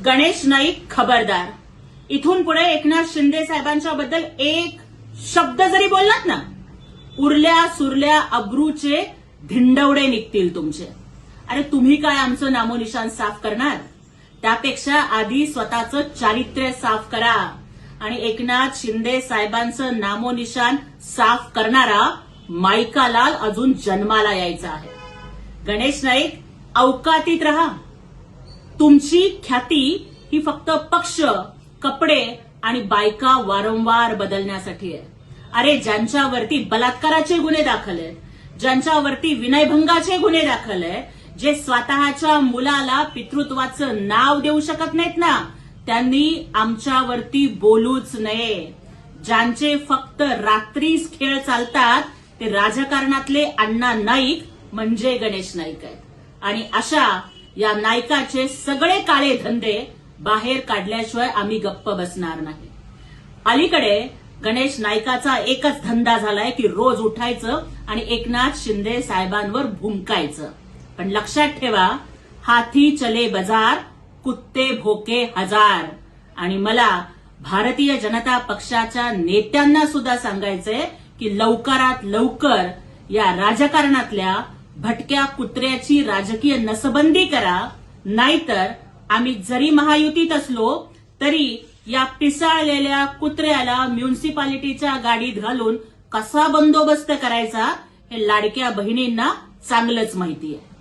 गणेश नाईक खबरदार. इथून पुढे एकनाथ शिंदे साहेबांच्या बद्दल एक शब्द जरी बोललात ना, उरल्या सुरल्या अब्रूचे धिंडवडे निघतील तुमचे. अरे तुम्ही काय आमचं नामोनिशान साफ करणार? त्यापेक्षा आधी स्वतःचं चारित्र्य साफ करा. आणि एकनाथ शिंदे साहेबांचं नामोनिशान साफ करणारा मायकालाल अजून जन्माला यायचा आहे. गणेश नाईक अवकातीत रहा. तुमची ख्याती ही फक्त पक्ष, कपडे आणि बायका वारंवार बदलण्यासाठी आहे. अरे ज्यांच्यावरती बलात्काराचे गुन्हे दाखल आहेत, ज्यांच्यावरती विनयभंगाचे गुन्हे दाखल आहेत, जे स्वतःच्या मुलाला पितृत्वाचं नाव देऊ शकत नाहीत ना, त्यांनी आमच्यावरती बोलूच नये. ज्यांचे फक्त रात्रीच खेळ चालतात ते राजकारणातले अण्णा नाईक म्हणजे गणेश नाईक आहेत. आणि अशा या नायकाचे सगळे काळे धंदे बाहेर काढल्याशिवाय आम्ही गप्प बसणार नाही. अलीकडे गणेश नाईकाचा एकच धंदा झालाय की रोज उठायचं आणि एकनाथ शिंदे साहेबांवर भुंकायचं. पण लक्षात ठेवा, हाथी चले बाजार, कुत्ते भोके हजार. आणि मला भारतीय जनता पक्षाच्या नेत्यांना सुद्धा सांगायचंय की लवकरात लवकर या राजकारणातल्या भटक्या कुत्र्याची राजकीय नसबंदी करा. नाहीतर आम्ही जरी महायुतीत असलो तरी या पिसाळलेल्या कुत्र्याला म्युनिसिपालिटीच्या गाडीत घालून कसा बंदोबस्त करायचा हे लाडक्या बहिणींना चांगलंच माहिती आहे.